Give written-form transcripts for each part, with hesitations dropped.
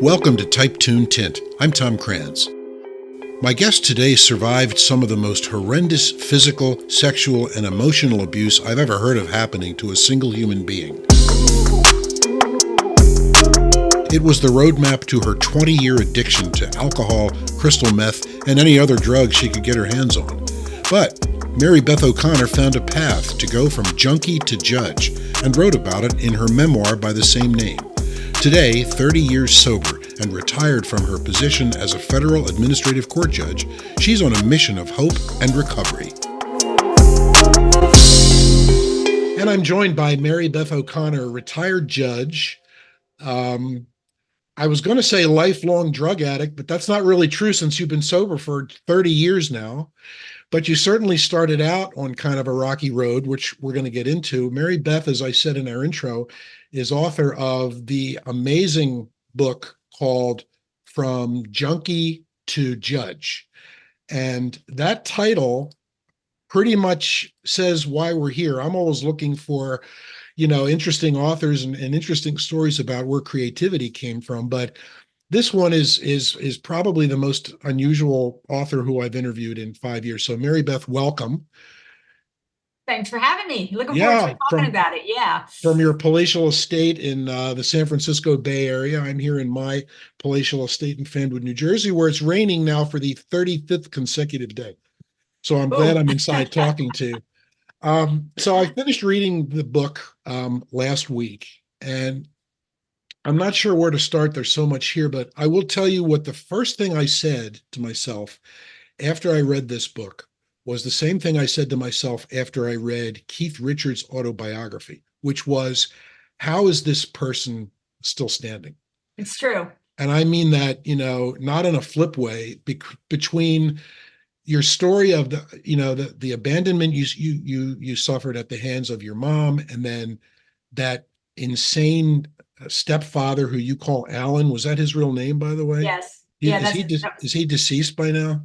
Welcome to Type Tune Tint. I'm Tom Kranz. My guest today survived some of the most horrendous physical, sexual, and emotional abuse I've ever heard of happening to a single human being. It was the roadmap to her 20-year addiction to alcohol, crystal meth, and any other drug she could get her hands on. But Mary Beth O'Connor found a path to go from junkie to judge and wrote about it in her memoir by the same name. Today, 30 years sober and retired from her position as a federal administrative court judge, she's on a mission of hope and recovery. And I'm joined by Mary Beth O'Connor, retired judge. I was going to say lifelong drug addict, but that's not really true since you've been sober for 30 years now. But you certainly started out on kind of a rocky road, which we're going to get into. Mary Beth, as I said in our intro, is author of the amazing book called From Junkie to Judge. And that title pretty much says why we're here. I'm always looking for, interesting authors and interesting stories about where creativity came from. But this one is probably the most unusual author who I've interviewed in 5 years. So Mary Beth, welcome. Thanks for having me. Looking forward to talking about it. Yeah. From your palatial estate in the San Francisco Bay Area. I'm here in my palatial estate in Fanwood, New Jersey, where it's raining now for the 35th consecutive day. So I'm glad I'm inside talking to you. So I finished reading the book last week, and I'm not sure where to start. There's so much here, but I will tell you what the first thing I said to myself after I read this book was the same thing I said to myself after I read Keith Richards' autobiography, which was, how is this person still standing? It's true. And I mean that, not in a flip way, between your story of the abandonment you suffered at the hands of your mom, and then that insane stepfather who you call Alan. Was that his real name, by the way? Yes. Is he deceased by now?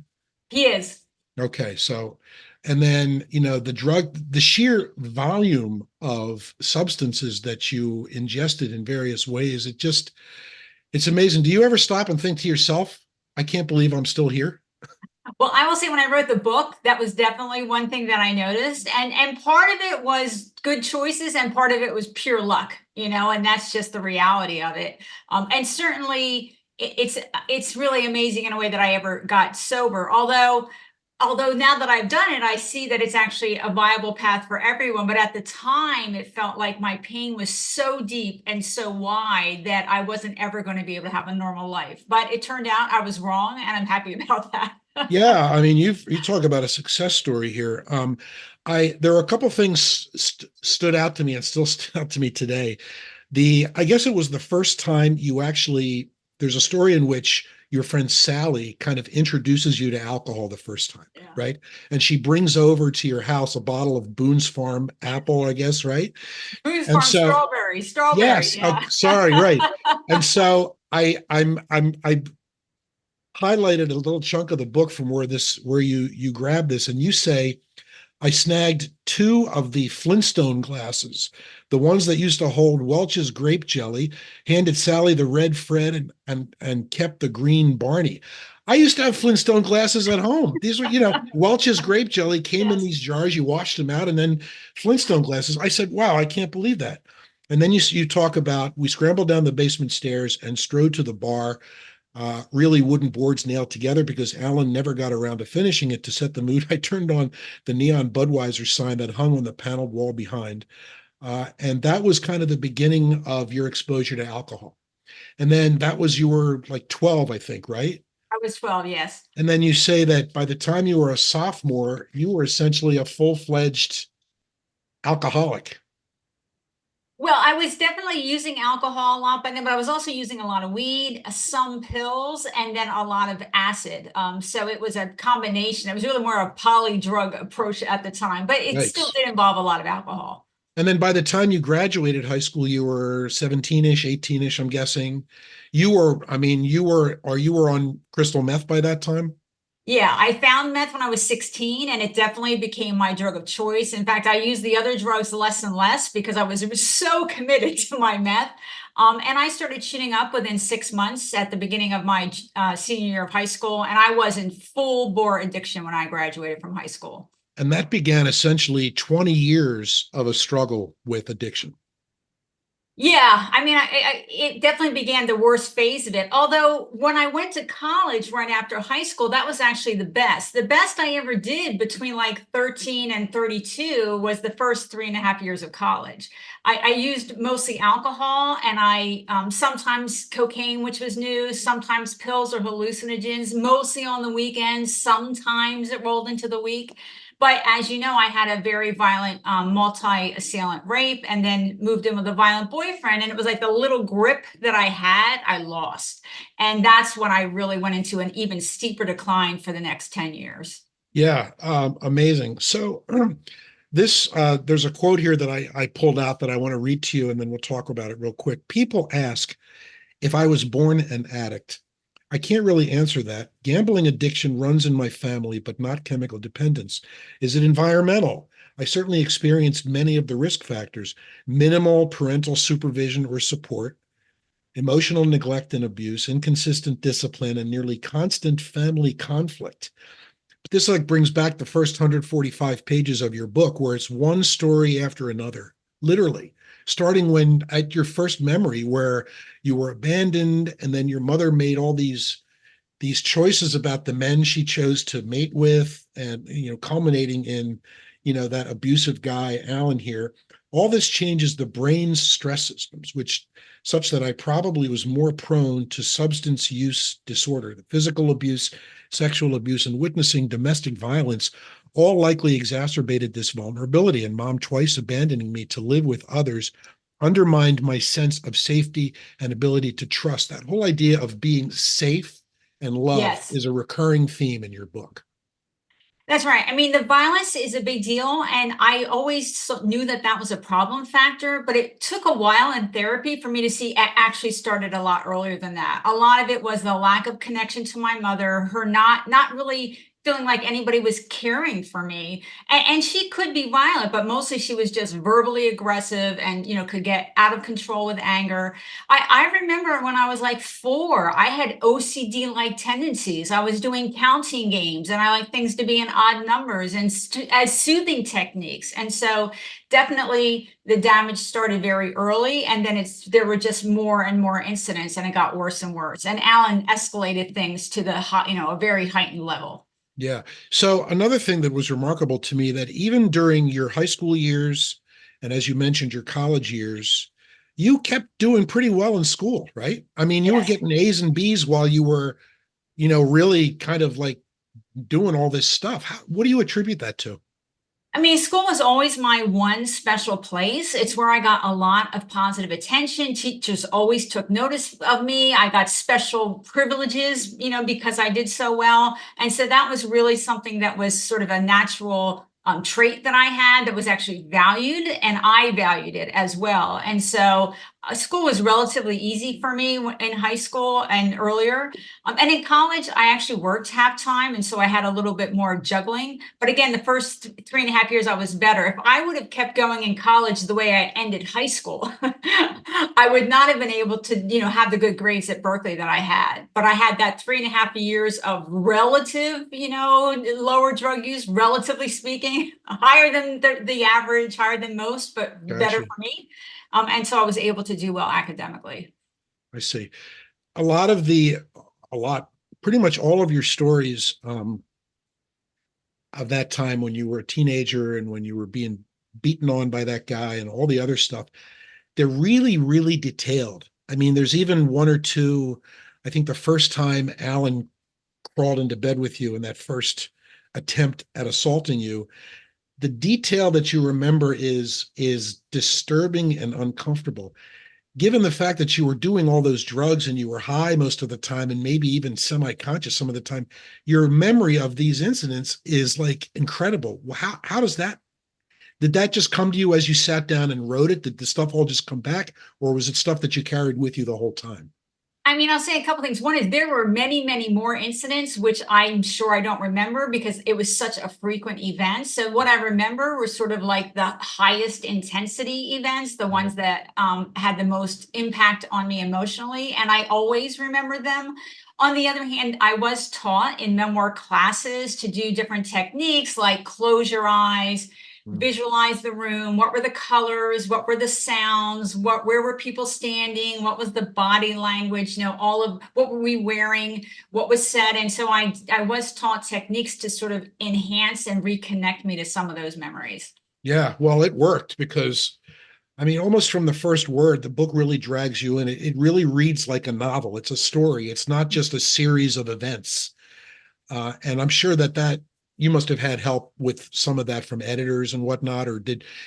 He is. Okay. So, and then, the sheer volume of substances that you ingested in various ways, it's amazing. Do you ever stop and think to yourself, I can't believe I'm still here? Well, I will say when I wrote the book, that was definitely one thing that I noticed. And part of it was good choices and part of it was pure luck, and that's just the reality of it. And certainly it's really amazing in a way that I ever got sober. Although now that I've done it, I see that it's actually a viable path for everyone. But at the time, it felt like my pain was so deep and so wide that I wasn't ever going to be able to have a normal life. But it turned out I was wrong, and I'm happy about that. Yeah, I mean, you talk about a success story here. There are a couple of things stood out to me and still stood out to me today. I guess it was the first time there's a story in which your friend Sally kind of introduces you to alcohol the first time, right? And she brings over to your house a bottle of Boone's Farm apple, I guess, right? Boone's Farm strawberry. Yes, yeah. Sorry, right. And so I highlighted a little chunk of the book from where you grab this, and you say, I snagged 2 of the Flintstone glasses, the ones that used to hold Welch's grape jelly, handed Sally the red Fred and kept the green Barney. I used to have Flintstone glasses at home. These were, Welch's grape jelly came in these jars, you washed them out, and then Flintstone glasses. I said, wow, I can't believe that. And then you talk about, we scrambled down the basement stairs and strode to the bar, really wooden boards nailed together because Alan never got around to finishing it. To set the mood, I turned on the neon Budweiser sign that hung on the paneled wall behind. And that was kind of the beginning of your exposure to alcohol. And then you were like 12, I think, right? I was 12, yes. And then you say that by the time you were a sophomore, you were essentially a full-fledged alcoholic. Well, I was definitely using alcohol a lot, but I was also using a lot of weed, some pills, and then a lot of acid. So it was a combination. It was really more a poly-drug approach at the time, but it still did involve a lot of alcohol. And then by the time you graduated high school, you were 17-ish, 18-ish, I'm guessing. You were on crystal meth by that time? Yeah, I found meth when I was 16, and it definitely became my drug of choice. In fact, I used the other drugs less and less because I was so committed to my meth. And I started shooting up within 6 months at the beginning of my senior year of high school. And I was in full bore addiction when I graduated from high school. And that began essentially 20 years of a struggle with addiction. Yeah, I mean, it definitely began the worst phase of it. Although when I went to college right after high school, that was actually the best. The best I ever did between like 13 and 32 was the first 3.5 years of college. I used mostly alcohol and I sometimes cocaine, which was new, sometimes pills or hallucinogens, mostly on the weekends. Sometimes it rolled into the week. But as you know, I had a very violent multi-assailant rape and then moved in with a violent boyfriend. And it was like the little grip that I had, I lost. And that's when I really went into an even steeper decline for the next 10 years. Yeah, amazing. So there's a quote here that I pulled out that I want to read to you, and then we'll talk about it real quick. People ask if I was born an addict. I can't really answer that. Gambling addiction runs in my family, but not chemical dependence. Is it environmental? I certainly experienced many of the risk factors: minimal parental supervision or support, emotional neglect and abuse, inconsistent discipline, and nearly constant family conflict. But this like brings back the first 145 pages of your book, where it's one story after another, literally, starting when at your first memory where you were abandoned, and then your mother made all these choices about the men she chose to mate with, and culminating in that abusive guy Alan here. All this changes the brain's stress systems, which such that I probably was more prone to substance use disorder. The physical abuse, sexual abuse, and witnessing domestic violence all likely exacerbated this vulnerability. And mom twice abandoning me to live with others undermined my sense of safety and ability to trust. That whole idea of being safe and loved Yes. is a recurring theme in your book. That's right. I mean, the violence is a big deal. And I always knew that that was a problem factor, but it took a while in therapy for me to see it actually started a lot earlier than that. A lot of it was the lack of connection to my mother, her not really feeling like anybody was caring for me. And she could be violent, but mostly she was just verbally aggressive and, could get out of control with anger. I remember when I was like 4, I had OCD-like tendencies. I was doing counting games and I like things to be in odd numbers and as soothing techniques. And so definitely the damage started very early, and then there were just more and more incidents, and it got worse and worse. And Alan escalated things to a very heightened level. Yeah. So another thing that was remarkable to me, that even during your high school years, and as you mentioned, your college years, you kept doing pretty well in school, right? I mean, you were Yes. getting A's and B's while you were, really kind of like doing all this stuff. What do you attribute that to? I mean, school was always my one special place. It's where I got a lot of positive attention. Teachers always took notice of me. I got special privileges, because I did so well. And so that was really something that was sort of a natural trait that I had that was actually valued, and I valued it as well. And so school was relatively easy for me in high school and earlier. And in college, I actually worked half time. And so I had a little bit more juggling. But again, the first 3.5 years, I was better. If I would have kept going in college the way I ended high school, I would not have been able to, have the good grades at Berkeley that I had. But I had that 3.5 years of relative, lower drug use, relatively speaking, higher than the average, higher than most, but better Gotcha. for me. And so I was able to do well academically. I see. A lot of the, a lot, pretty much all of your stories of that time when you were a teenager and when you were being beaten on by that guy and all the other stuff, they're really, really detailed. I mean, there's even one or two. I think the first time Alan crawled into bed with you in that first attempt at assaulting you, the detail that you remember is disturbing and uncomfortable. Given the fact that you were doing all those drugs and you were high most of the time and maybe even semi-conscious some of the time, your memory of these incidents is like incredible. How does that, did that just come to you as you sat down and wrote it? Did the stuff all just come back, or was it stuff that you carried with you the whole time? I mean, I'll say a couple things. One is there were many, many more incidents, which I'm sure I don't remember because it was such a frequent event. So what I remember were sort of like the highest intensity events, the ones that had the most impact on me emotionally, and I always remember them. On the other hand, I was taught in memoir classes to do different techniques like close your eyes, visualize the room. What were the colors? What were the sounds? Where were people standing? What was the body language? All of what were we wearing? What was said? And so I was taught techniques to sort of enhance and reconnect me to some of those memories. Yeah, well, it worked because I mean, almost from the first word, the book really drags you in. It really reads like a novel. It's a story. It's not just a series of events. And I'm sure that you must have had help with some of that from editors and whatnot, or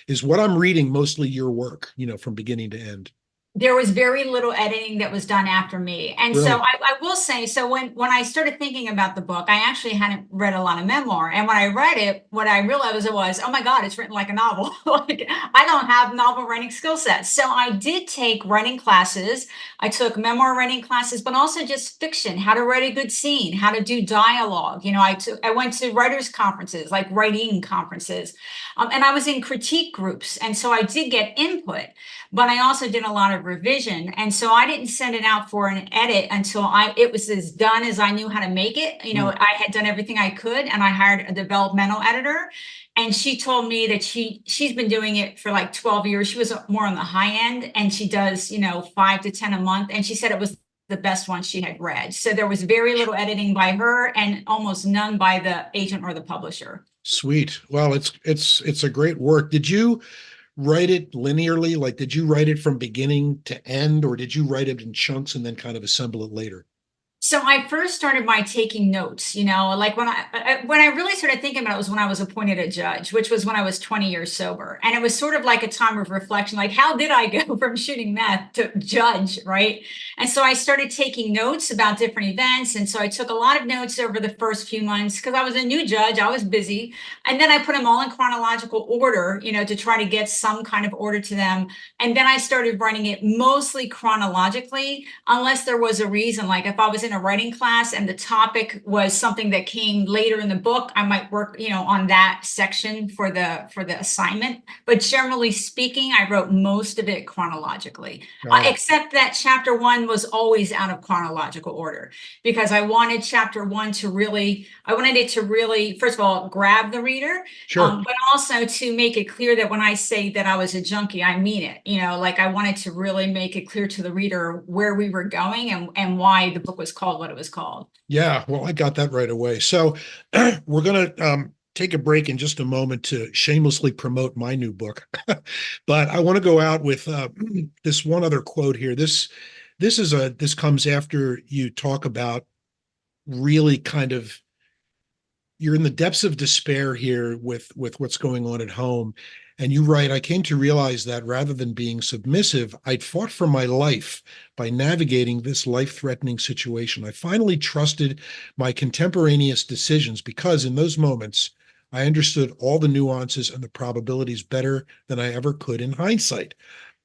is what I'm reading mostly your work, from beginning to end? There was very little editing that was done after me. And so Really? I will say, so when I started thinking about the book, I actually hadn't read a lot of memoir. And when I read it, what I realized was, oh my God, it's written like a novel. Like I don't have novel writing skill sets. So I did take writing classes. I took memoir writing classes, but also just fiction, how to write a good scene, how to do dialogue. I went to writers conferences, like writing conferences, and I was in critique groups. And so I did get input, but I also did a lot of revision. And so I didn't send it out for an edit until it was as done as I knew how to make it. I had done everything I could, and I hired a developmental editor. And she told me that she's been doing it for like 12 years. She was more on the high end, and she does, 5 to 10 a month. And she said it was the best one she had read. So there was very little editing by her and almost none by the agent or the publisher. Sweet. Well, it's a great work. Did you write it linearly? Like, did you write it from beginning to end, or did you write it in chunks and then kind of assemble it later? So I first started by taking notes, like when I really started thinking about it was when I was appointed a judge, which was when I was 20 years sober. And it was sort of like a time of reflection, like how did I go from shooting meth to judge, right? And so I started taking notes about different events. And so I took a lot of notes over the first few months because I was a new judge, I was busy. And then I put them all in chronological order, to try to get some kind of order to them. And then I started writing it mostly chronologically, unless there was a reason, like if I was in a writing class and the topic was something that came later in the book, I might work, on that section for the assignment. But generally speaking, I wrote most of it chronologically, Got it. except that chapter one was always out of chronological order because I wanted I wanted it to really, first of all, grab the reader, Sure. but also to make it clear that when I say that I was a junkie, I mean it. Like I wanted to really make it clear to the reader where we were going and why the book was called what it was called. Yeah, well, I got that right away. So we're going to take a break in just a moment to shamelessly promote my new book. But I want to go out with this one other quote here. This comes after you talk about really kind of you're in the depths of despair here with what's going on at home. And you write, I came to realize that rather than being submissive, I'd fought for my life by navigating this life-threatening situation. I finally trusted my contemporaneous decisions because in those moments, I understood all the nuances and the probabilities better than I ever could in hindsight.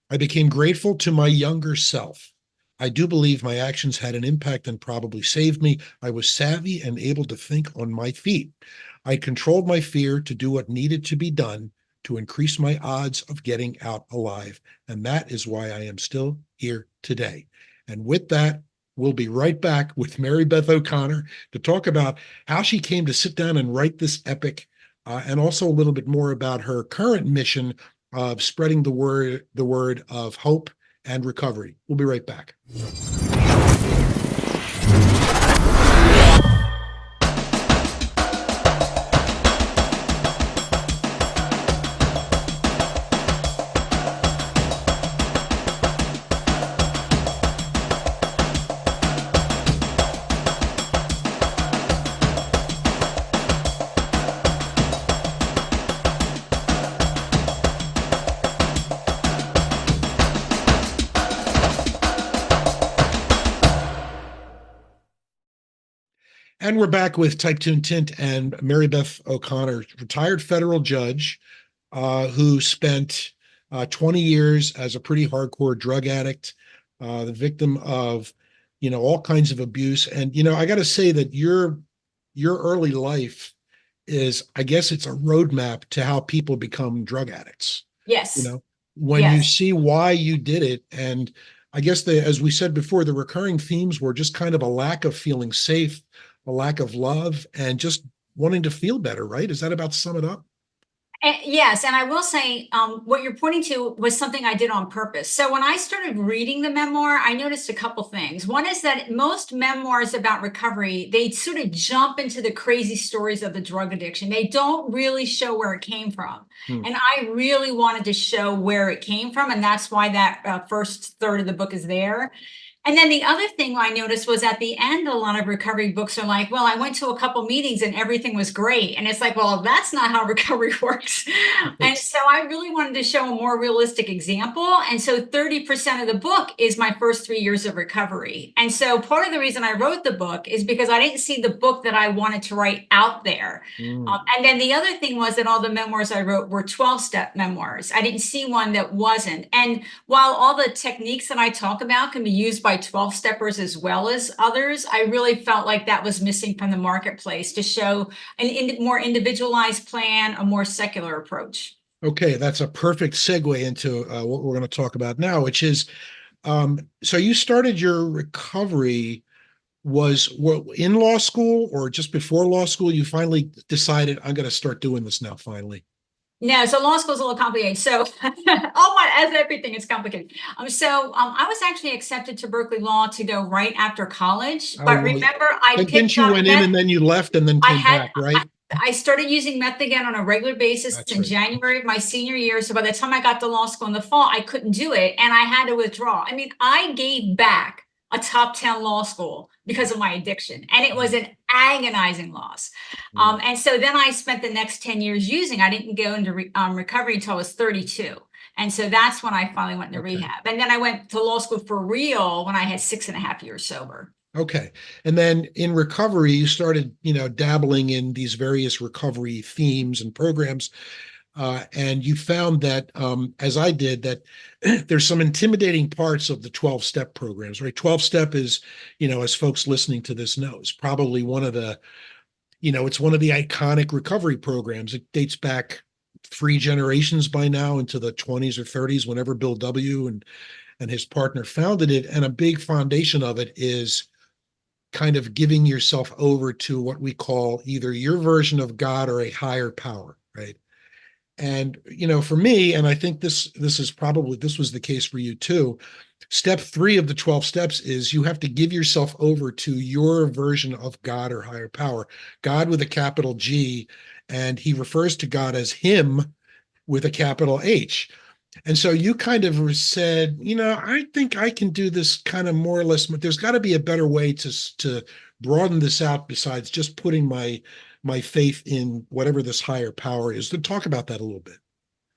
I became grateful to my younger self. I do believe my actions had an impact and probably saved me. I was savvy and able to think on my feet. I controlled my fear to do what needed to be done to increase my odds of getting out alive. And that is why I am still here today. And with that, we'll be right back with Mary Beth O'Connor to talk about how she came to sit down and write this epic, and also a little bit more about her current mission of spreading the word of hope and recovery. We'll be right back. And we're back with Type 2 Tint and Mary Beth O'Connor, retired federal judge who spent 20 years as a pretty hardcore drug addict, the victim of all kinds of abuse. And, I got to say that your early life is, I guess it's a roadmap to how people become drug addicts. You Yes. know, when you Yes. see why you did it, and I guess as we said before, the recurring themes were just kind of a lack of feeling safe, a lack of love, and just wanting to feel better, right? Is that about to sum it up? Yes, and I will say, what you're pointing to was something I did on purpose. So when I started reading the memoir, I noticed a couple things. One is that most memoirs about recovery, they sort of jump into the crazy stories of the drug addiction. They don't really show where it came from. Hmm. And I really wanted to show where it came from, and that's why that first third of the book is there. And then the other thing I noticed was at the end, a lot of recovery books are like, well, I went to a couple meetings and everything was great. And it's like, well, that's not how recovery works. And so I really wanted to show a more realistic example. And so 30% of the book is my first 3 years of recovery. And so part of the reason I wrote the book is because I didn't see the book that I wanted to write out there. And then the other thing was that all the memoirs I wrote were 12-step memoirs. I didn't see one that wasn't. And while all the techniques that I talk about can be used by 12-steppers as well as others, I really felt like that was missing from the marketplace to show more individualized plan, a more secular approach. Okay, that's a perfect segue into what we're going to talk about now, which is so you started your recovery was in law school or just before law school? You finally decided, I'm going to start doing this now, finally. No, so law school is a little complicated. So, as everything is complicated. I was actually accepted to Berkeley Law to go right after college. Oh, But well, remember, I didn't picked you up went in meth. and then you left and then I came had back, right? I started using meth again on a regular basis That's in right. January of my senior year. So by the time I got to law school in the fall, I couldn't do it, and I had to withdraw. I mean, I gave back a top 10 law school because of my addiction, and it was an agonizing loss. Mm. And so then I spent the next 10 years using. I didn't go into recovery until I was 32. And so that's when I finally went into Okay. rehab. And then I went to law school for real when I had 6.5 years sober. Okay. And then in recovery, you started, dabbling in these various recovery themes and programs. And you found that, as I did, that there's some intimidating parts of the 12-step programs, right? 12-step is, as folks listening to this know, is probably one of the, it's one of the iconic recovery programs. It dates back 3 generations by now into the 20s or 30s, whenever Bill W. and his partner founded it. And a big foundation of it is kind of giving yourself over to what we call either your version of God or a higher power, right? And for me, and I think this was the case for you too. Step 3 of the 12 steps is you have to give yourself over to your version of God or higher power, God with a capital G, and he refers to God as him with a capital H. And so you kind of said, I think I can do this kind of more or less, but there's got to be a better way to broaden this out besides just putting my faith in whatever this higher power is. To talk about that a little bit.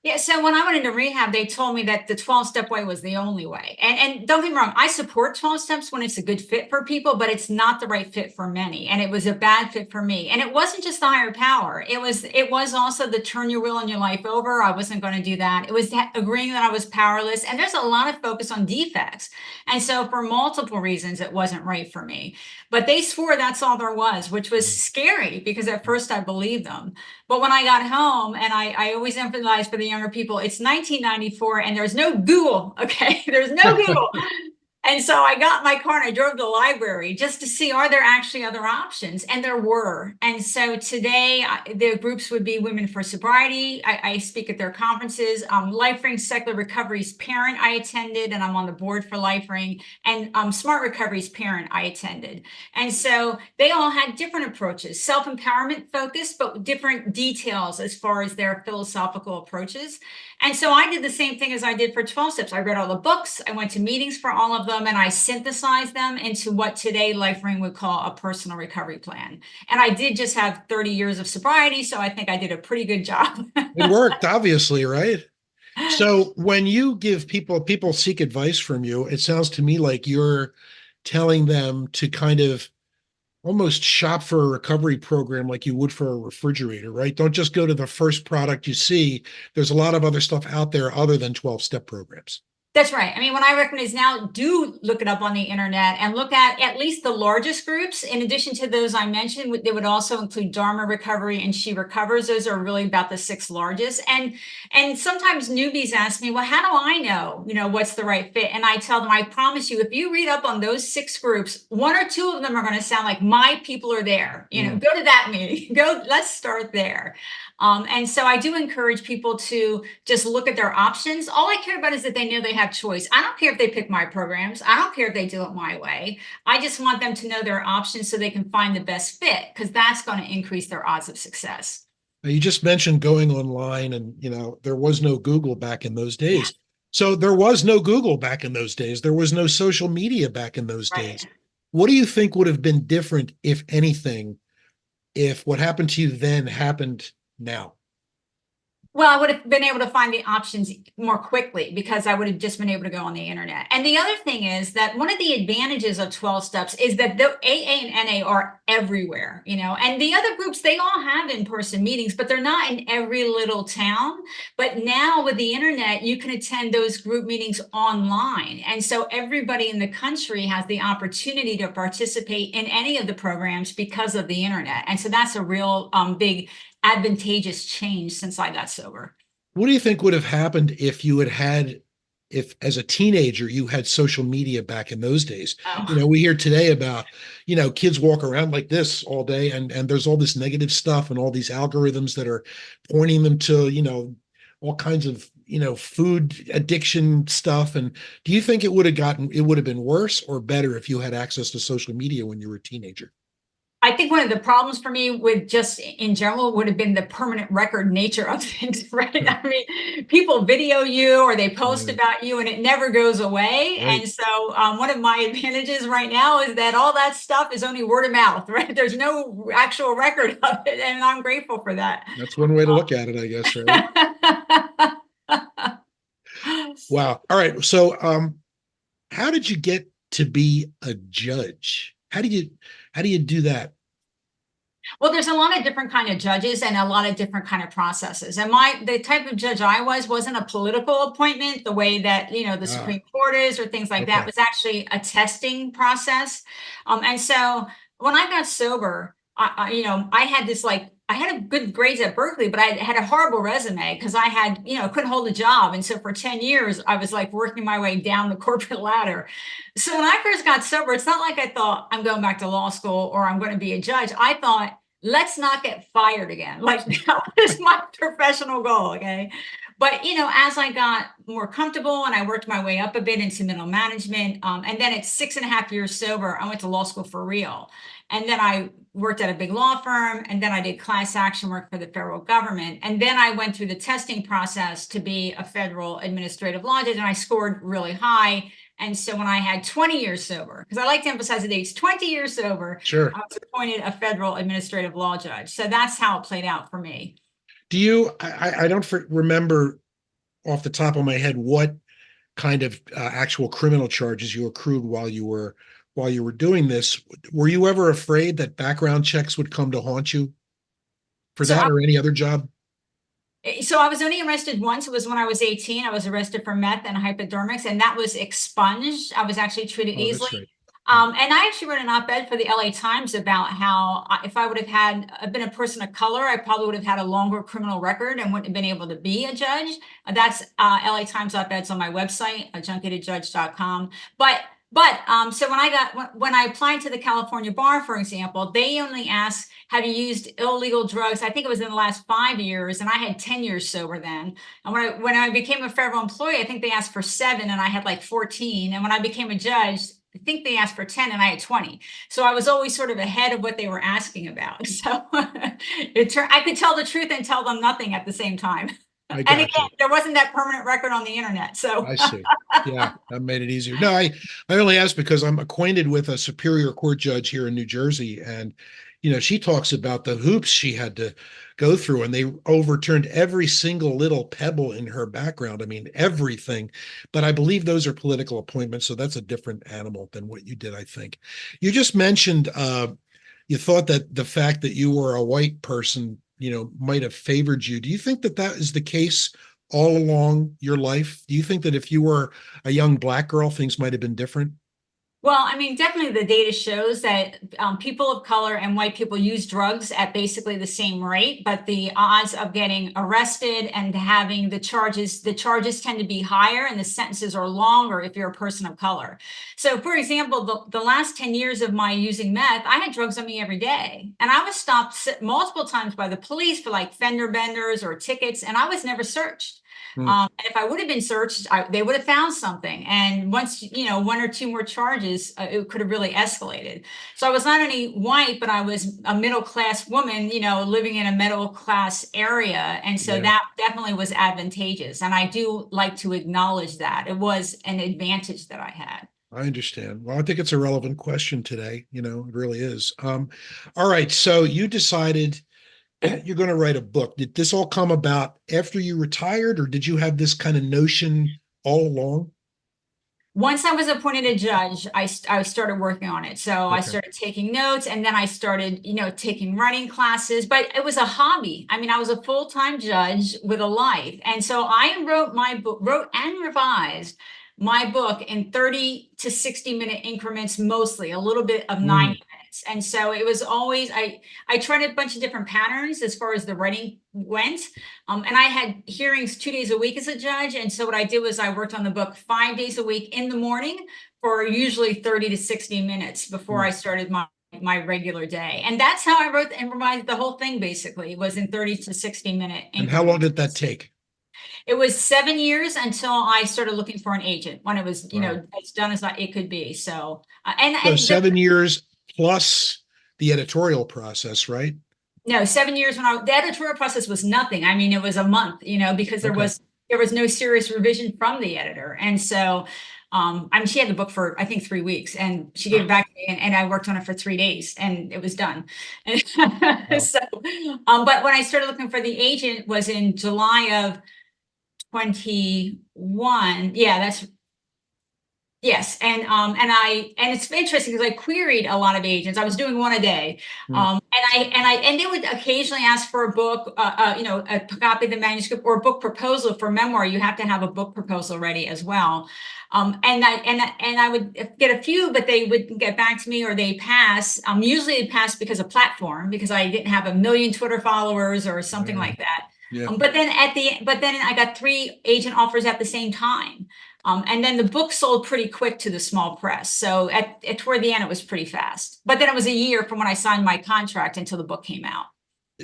Yeah, so when I went into rehab, they told me that the 12-step way was the only way. And don't get me wrong, I support 12 steps when it's a good fit for people, but it's not the right fit for many. And it was a bad fit for me. And it wasn't just the higher power. It was also the turn your will and your life over. I wasn't going to do that. It was agreeing that I was powerless. And there's a lot of focus on defects. And so for multiple reasons, it wasn't right for me. But they swore that's all there was, which was scary because at first I believed them. But when I got home, and I always emphasize for the younger people, it's 1994 and there's no Google. Okay. There's no Google. And so I got my car and I drove to the library just to see, are there actually other options? And there were. And so today, the groups would be Women for Sobriety. I speak at their conferences. LifeRing Secular Recovery's parent I attended, and I'm on the board for LifeRing. And Smart Recovery's parent I attended. And so they all had different approaches, self-empowerment focused, but different details as far as their philosophical approaches. And so I did the same thing as I did for 12 steps. I read all the books, I went to meetings for all of them, and I synthesized them into what today LifeRing would call a personal recovery plan. And I did just have 30 years of sobriety, so I think I did a pretty good job. It worked, obviously, right? So when you give people seek advice from you, it sounds to me like you're telling them to kind of almost shop for a recovery program like you would for a refrigerator, right? Don't just go to the first product you see. There's a lot of other stuff out there other than 12-step programs. That's right. I mean, what I recommend is now do look it up on the internet and look at least the largest groups. In addition to those I mentioned, they would also include Dharma Recovery and She Recovers. Those are really about the six largest. And sometimes newbies ask me, well, how do I know, what's the right fit? And I tell them, I promise you, if you read up on those six groups, one or two of them are going to sound like my people are there. Go to that meeting. Let's start there. And so I do encourage people to just look at their options. All I care about is that they know they have choice. I don't care if they pick my programs. I don't care if they do it my way. I just want them to know their options so they can find the best fit, because that's going to increase their odds of success. Now, you just mentioned going online, and there was no Google back in those Yeah, days. So there was no Google back in those days. There was no social media back in those days. right. What do you think would have been different, if anything, if what happened to you then happened now? Well, I would have been able to find the options more quickly because I would have just been able to go on the internet. And the other thing is that one of the advantages of 12 steps is that the AA and NA are everywhere, and the other groups, they all have in-person meetings, but they're not in every little town. But now with the internet, you can attend those group meetings online. And so everybody in the country has the opportunity to participate in any of the programs because of the internet. And so that's a real big advantageous change since I got sober. What do you think would have happened if you if as a teenager you had social media back in those days? Oh. We hear today about, kids walk around like this all day, and there's all this negative stuff and all these algorithms that are pointing them to, all kinds of, food addiction stuff. And do you think it would have been worse or better if you had access to social media when you were a teenager? I think one of the problems for me with just in general would have been the permanent record nature of things, right? I mean, people video you or they post Yeah, about you and it never goes away. right. And so one of my advantages right now is that all that stuff is only word of mouth, right? There's no actual record of it. And I'm grateful for that. That's one way to look at it, I guess, right? Wow. All right. So, how did you get to be a judge? How do you do that? Well, there's a lot of different kind of judges and a lot of different kind of processes. And the type of judge I wasn't a political appointment the way that, the Ah, Supreme Court is or things like that. It okay. was actually a testing process. And so when I got sober, I had this I had a good grades at Berkeley, but I had a horrible resume because I had, couldn't hold a job. And so for 10 years, I was like working my way down the corporate ladder. So when I first got sober, it's not like I thought I'm going back to law school or I'm going to be a judge. I thought, let's not get fired again. Like that was my professional goal. Okay. But as I got more comfortable and I worked my way up a bit into middle management, and then at 6.5 years sober, I went to law school for real. And then I worked at a big law firm, and then I did class action work for the federal government. And then I went through the testing process to be a federal administrative law judge, and I scored really high. And so when I had 20 years sober, because I like to emphasize the dates, 20 years sober, Sure. I was appointed a federal administrative law judge. So that's how it played out for me. I don't remember off the top of my head what kind of actual criminal charges you accrued while you were doing this. Were you ever afraid that background checks would come to haunt you for So that or any other job? I was only arrested once. It was when I was 18. I was arrested for meth and hypodermics, and that was expunged. I was actually treated Oh, that's easily. right. Yeah. And I actually wrote an op-ed for the LA Times about how if I would have been a person of color, I probably would have had a longer criminal record and wouldn't have been able to be a judge. That's LA Times op-eds on my website, junkie2judge.com. So when I applied to the California bar, for example, they only asked, have you used illegal drugs? I think it was in the last 5 years, and I had 10 years sober then. And when I became a federal employee, I think they asked for 7, and I had like 14. And when I became a judge, I think they asked for 10 and I had 20. So I was always sort of ahead of what they were asking about. So I could tell the truth and tell them nothing at the same time. I And got again, you. there wasn't that permanent record on the internet. So I see. Yeah, that made it easier. No, I only asked because I'm acquainted with a Superior Court judge here in New Jersey, and she talks about the hoops she had to go through, and they overturned every single little pebble in her background. I mean, everything. But I believe those are political appointments, so that's a different animal than what you did, I think. You just mentioned you thought that the fact that you were a white person, might have favored you. Do you think that that is the case all along your life? Do you think that if you were a young Black girl, things might have been different? Well, I mean, definitely the data shows that people of color and white people use drugs at basically the same rate, but the odds of getting arrested and having the charges tend to be higher and the sentences are longer if you're a person of color. So, for example, the last 10 years of my using meth, I had drugs on me every day. And I was stopped multiple times by the police for like fender benders or tickets, and I was never searched. Hmm. And if I would have been searched, they would have found something. And once, one or two more charges, it could have really escalated. So I was not only white, but I was a middle class woman, living in a middle class area. And so Yeah, that definitely was advantageous. And I do like to acknowledge that it was an advantage that I had. I understand. Well, I think it's a relevant question today. It really is. All right. So you decided you're going to write a book. Did this all come about after you retired, or did you have this kind of notion all along? Once I was appointed a judge, I started working on it. So I Okay. started taking notes and then I started, taking writing classes, but it was a hobby. I mean, I was a full-time judge with a life. And so I wrote my book, wrote and revised my book in 30 to 60-minute increments, mostly a little bit of Mm, 90 minutes. And so it was always, I tried a bunch of different patterns as far as the writing went. And I had hearings 2 days a week as a judge. And so what I did was I worked on the book 5 days a week in the morning for usually 30 to 60 minutes before mm. I started my regular day. And that's how I wrote and revised the whole thing basically was in 30 to 60-minute And how long increments. did that take? It was 7 years until I started looking for an agent when it was, Wow. as done as it could be. So, and, So and there 7 years plus the editorial process, right? No, 7 years the editorial process was nothing. I mean, it was a month, because there Okay. was no serious revision from the editor. And so, I mean, she had the book for I think 3 weeks, and she gave it Ah, back to me, and I worked on it for 3 days, and it was done. And wow. so, but when I started looking for the agent was in July of 21. Yeah, that's Yes, and it's interesting because I queried a lot of agents. I was doing one a day, Mm, and they would occasionally ask for a book, a copy of the manuscript or a book proposal for memoir. You have to have a book proposal ready as well. And I would get a few, but they wouldn't get back to me or they pass. Usually they pass because of platform because I didn't have a million Twitter followers or something yeah. like that. Yeah. But then I got 3 agent offers at the same time. And then the book sold pretty quick to the small press. So toward the end, it was pretty fast. But then it was a year from when I signed my contract until the book came out.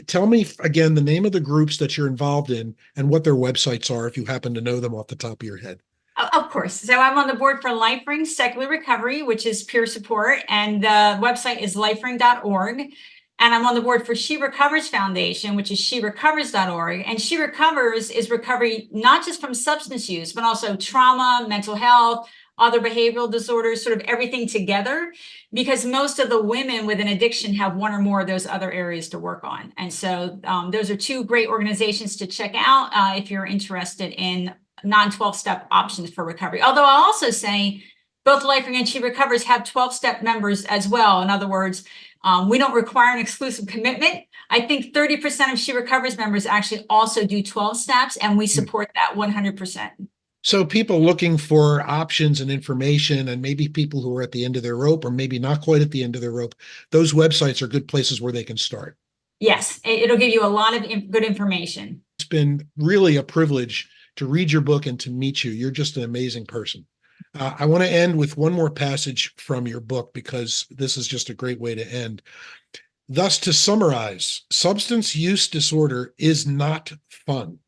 Tell me again the name of the groups that you're involved in and what their websites are, if you happen to know them off the top of your head. Of course. So I'm on the board for LifeRing Secular Recovery, which is peer support, and the website is lifering.org. And I'm on the board for She Recovers Foundation, which is sherecovers.org. And She Recovers is recovery not just from substance use, but also trauma, mental health, other behavioral disorders, sort of everything together, because most of the women with an addiction have one or more of those other areas to work on. And so those are two great organizations to check out if you're interested in non-12-step options for recovery. Although I'll also say both LifeRing and She Recovers have 12-step members as well. In other words, we don't require an exclusive commitment. I think 30% of She Recovers members actually also do 12 steps, and we Hmm. support that 100%. So people looking for options and information, and maybe people who are at the end of their rope, or maybe not quite at the end of their rope, those websites are good places where they can start. Yes, it'll give you a lot of good information. It's been really a privilege to read your book and to meet you. You're just an amazing person. I want to end with one more passage from your book because this is just a great way to end. Thus, to summarize, substance use disorder is not fun.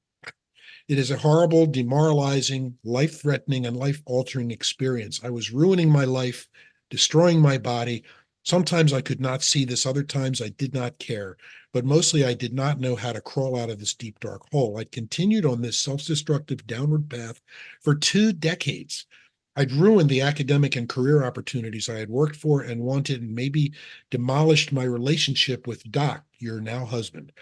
It is a horrible, demoralizing, life-threatening, and life-altering experience. I was ruining my life, destroying my body. Sometimes I could not see this, other times I did not care. But mostly I did not know how to crawl out of this deep, dark hole. I continued on this self-destructive downward path for 2 decades. I'd ruined the academic and career opportunities I had worked for and wanted, and maybe demolished my relationship with Doc, your now husband.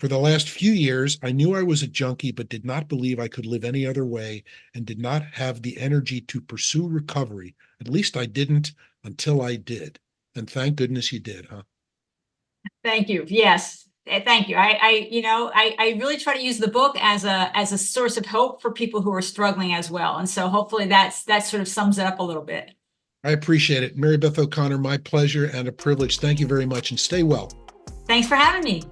For the last few years, I knew I was a junkie, but did not believe I could live any other way and did not have the energy to pursue recovery. At least I didn't until I did. And thank goodness you did, huh? Thank you. Yes. Thank you. I really try to use the book as a source of hope for people who are struggling as well. And so hopefully that sort of sums it up a little bit. I appreciate it. Mary Beth O'Connor, my pleasure and a privilege. Thank you very much and stay well. Thanks for having me.